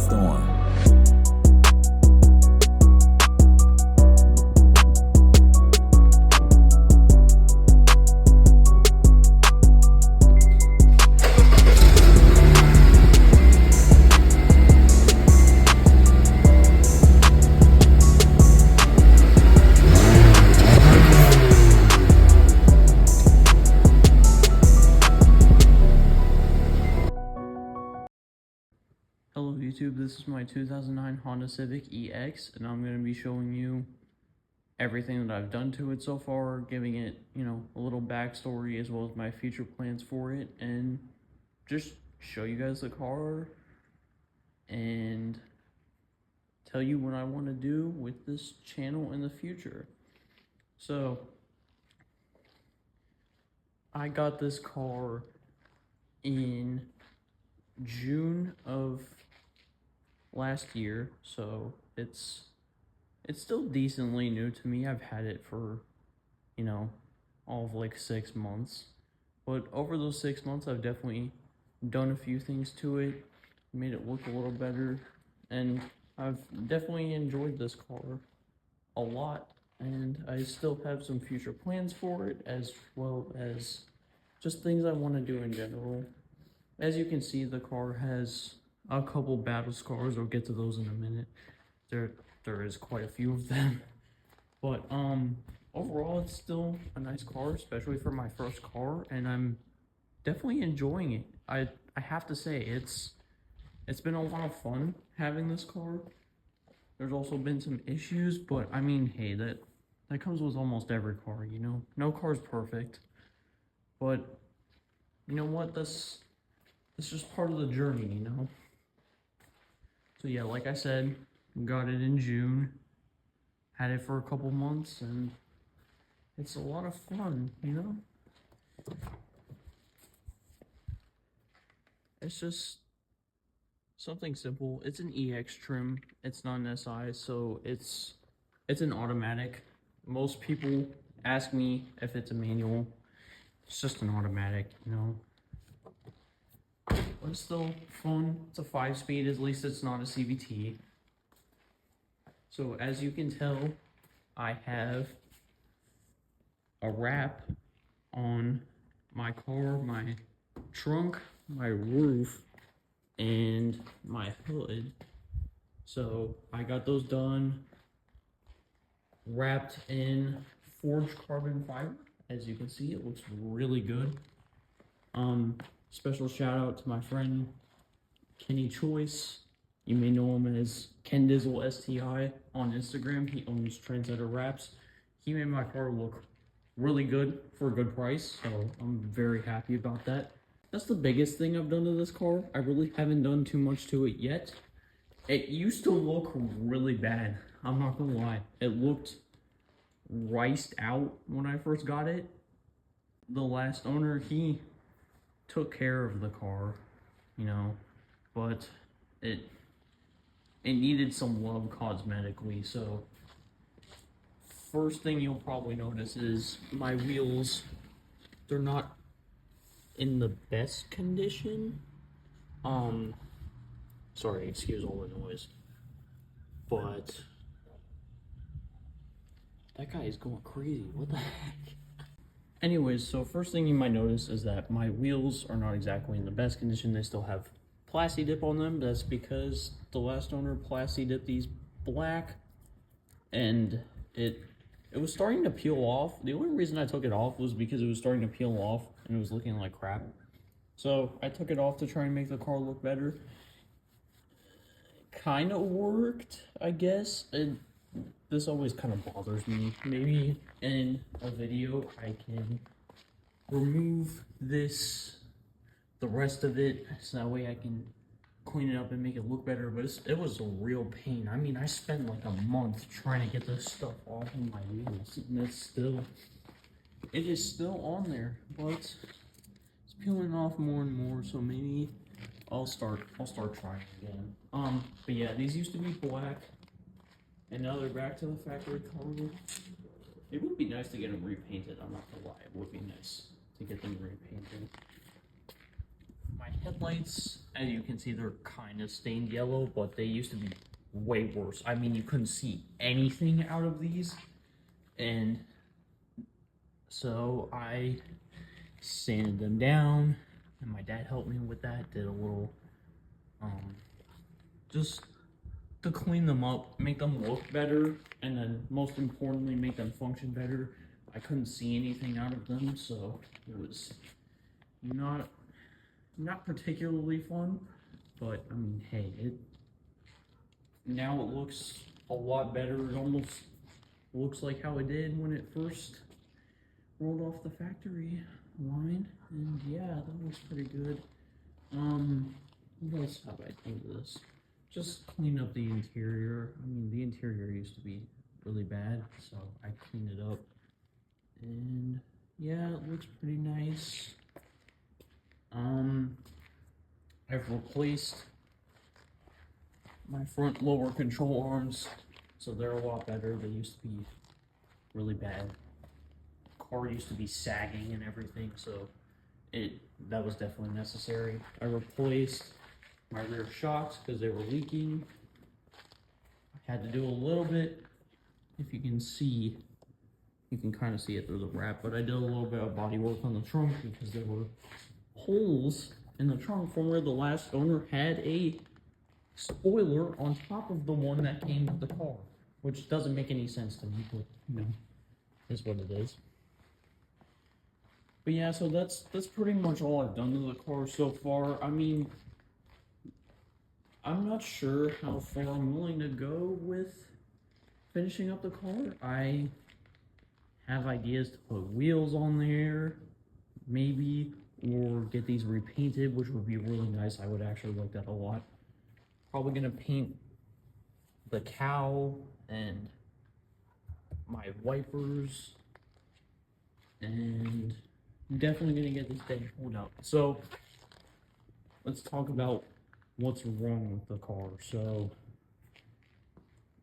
storm. Hello YouTube, this is my 2009 Honda Civic EX, and I'm going to be showing you everything that I've done to it so far, giving it, a little backstory as well as my future plans for it, and just show you guys the car and tell you what I want to do with this channel in the future. So, I got this car in June of last year, so it's still decently new to me. I've had it for all of like 6 months, but over those 6 months I've definitely done a few things to it, made it look a little better, and I've definitely enjoyed this car a lot, and I still have some future plans for it as well as just things I want to do in general. As you can see, the car has a couple battle scars. I'll get to those in a minute. There is quite a few of them. But overall it's still a nice car, especially for my first car, and I'm definitely enjoying it. I have to say it's been a lot of fun having this car. There's also been some issues, but I mean, hey, that comes with almost every car, No car's perfect. But you know what? That's just part of the journey, So yeah, like I said, got it in June, had it for a couple months, and it's a lot of fun, It's just something simple. It's an EX trim, it's not an SI, so it's an automatic. Most people ask me if it's a manual. It's just an automatic, But it's still fun. It's a 5-speed, at least it's not a CVT. So as you can tell, I have a wrap on my car, my trunk, my roof, and my hood. So I got those done, wrapped in forged carbon fiber. As you can see, it looks really good. Special shout out to my friend Kenny Choice. You may know him as Ken Dizzle STI on Instagram. He owns Trendsetter Wraps. He made my car look really good for a good price, so I'm very happy about that. That's the biggest thing I've done to this car. I really haven't done too much to it yet. It used to look really bad, I'm not gonna lie. It looked riced out when I first got it. The last owner, he took care of the car, but it needed some love cosmetically. So first thing you'll probably notice is my wheels, they're not in the best condition. Sorry, excuse all the noise, but that guy is going crazy. What the heck? Anyways, so first thing you might notice is that my wheels are not exactly in the best condition. They still have plasti dip on them. That's because the last owner plasti dipped these black, and it was starting to peel off. The only reason I took it off was because it was starting to peel off and it was looking like crap. So I took it off to try and make the car look better. Kind of worked, I guess. This always kind of bothers me. Maybe in a video I can remove the rest of it, so that way I can clean it up and make it look better. But it was a real pain. I mean, I spent like a month trying to get this stuff off of my wheels, and it is still on there, but it's peeling off more and more. So maybe I'll start trying again. But yeah, these used to be black, and now they're back to the factory color. It would be nice to get them repainted, I'm not gonna lie. It would be nice to get them repainted. My headlights, as you can see, they're kind of stained yellow, but they used to be way worse. I mean, you couldn't see anything out of these, and so I sanded them down, and my dad helped me with that, did a little, just to clean them up, make them look better, and then most importantly, make them function better. I couldn't see anything out of them, so it was not particularly fun, but I mean, hey, now it looks a lot better. It almost looks like how it did when it first rolled off the factory line, and yeah, that looks pretty good. What else have I done to this? Just clean up the interior. I mean, the interior used to be really bad, so I cleaned it up, and yeah, it looks pretty nice. I've replaced my front lower control arms, so they're a lot better. They used to be really bad. Car used to be sagging and everything, so that was definitely necessary. I replaced my rear shocks because they were leaking. I had to do a little bit. If you can see, you can kind of see it through the wrap, but I did a little bit of body work on the trunk because there were holes in the trunk from where the last owner had a spoiler on top of the one that came with the car, which doesn't make any sense to me, but you know, is what it is. But yeah, so that's pretty much all I've done to the car so far. I mean, I'm not sure how far I'm willing to go with finishing up the car. I have ideas to put wheels on there, maybe, or get these repainted, which would be really nice. I would actually like that a lot. Probably gonna paint the cowl and my wipers, and definitely gonna get this thing pulled out. So let's talk about what's wrong with the car. So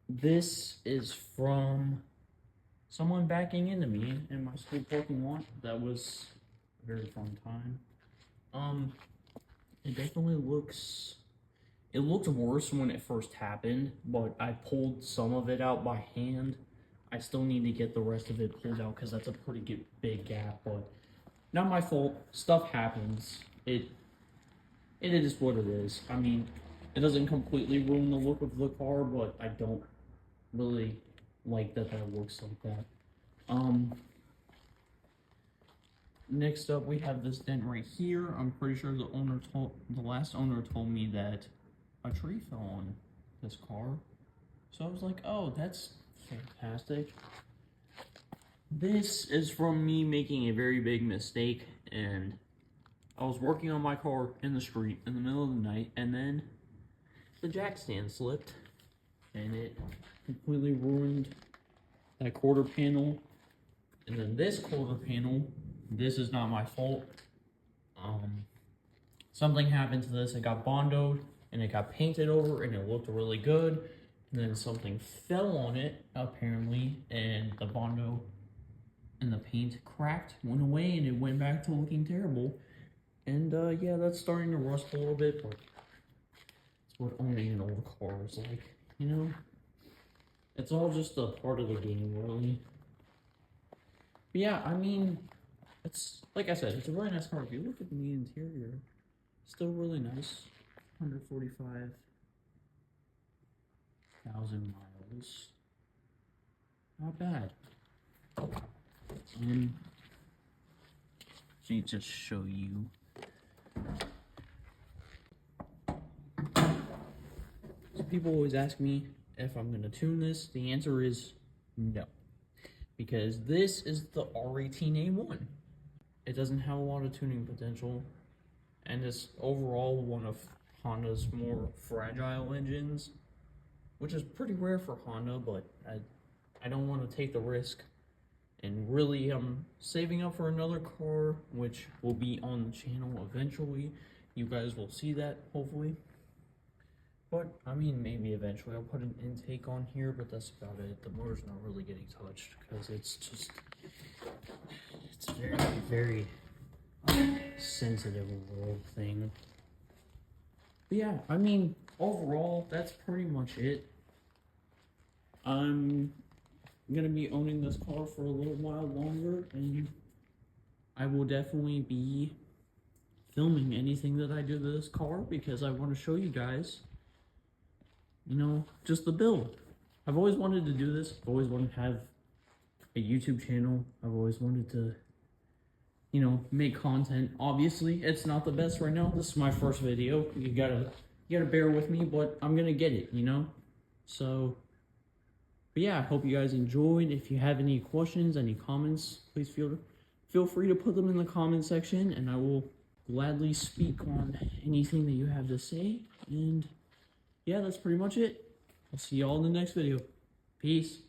this is from someone backing into me in my school parking lot. That was a very fun time. It definitely looks, it looked worse when it first happened, but I pulled some of it out by hand. I still need to get the rest of it pulled out because that's a pretty big gap, but not my fault. Stuff happens. It is what it is. I mean, it doesn't completely ruin the look of the car, but I don't really like that looks like that. Next up, we have this dent right here. I'm pretty sure the last owner told me that a tree fell on this car. So I was like, oh, that's fantastic. This is from me making a very big mistake, and I was working on my car in the street in the middle of the night, and then the jack stand slipped, and it completely ruined that quarter panel. And then this quarter panel, this is not my fault. Something happened to this. It got bondoed, and it got painted over, and it looked really good. And then something fell on it, apparently, and the bondo and the paint cracked, went away, and it went back to looking terrible. And yeah, that's starting to rust a little bit, but it's what owning an old car is like, you know? It's all just a part of the game, really. But yeah, I mean, it's, like I said, it's a really nice car. If you look at the interior, still really nice. 145,000 miles. Not bad. So you just show you. So people always ask me if I'm gonna tune this. The answer is no, because this is the R18A1. It doesn't have a lot of tuning potential, and it's overall one of Honda's more fragile engines, which is pretty rare for Honda, but I don't want to take the risk. And really, I'm saving up for another car, which will be on the channel eventually. You guys will see that, hopefully. But, I mean, maybe eventually. I'll put an intake on here, but that's about it. The motor's not really getting touched, because it's just, it's very, very sensitive little thing. But yeah, I mean, overall, that's pretty much it. I'm gonna be owning this car for a little while longer, and I will definitely be filming anything that I do to this car because I want to show you guys, you know, just the build. I've always wanted to do this. I've always wanted to have a YouTube channel. I've always wanted to, you know, make content. Obviously, it's not the best right now. This is my first video. You gotta bear with me, but I'm gonna get it, you know? So, but yeah, I hope you guys enjoyed. If you have any questions, any comments, please feel free to put them in the comment section, and I will gladly speak on anything that you have to say. And yeah, that's pretty much it. I'll see y'all in the next video. Peace.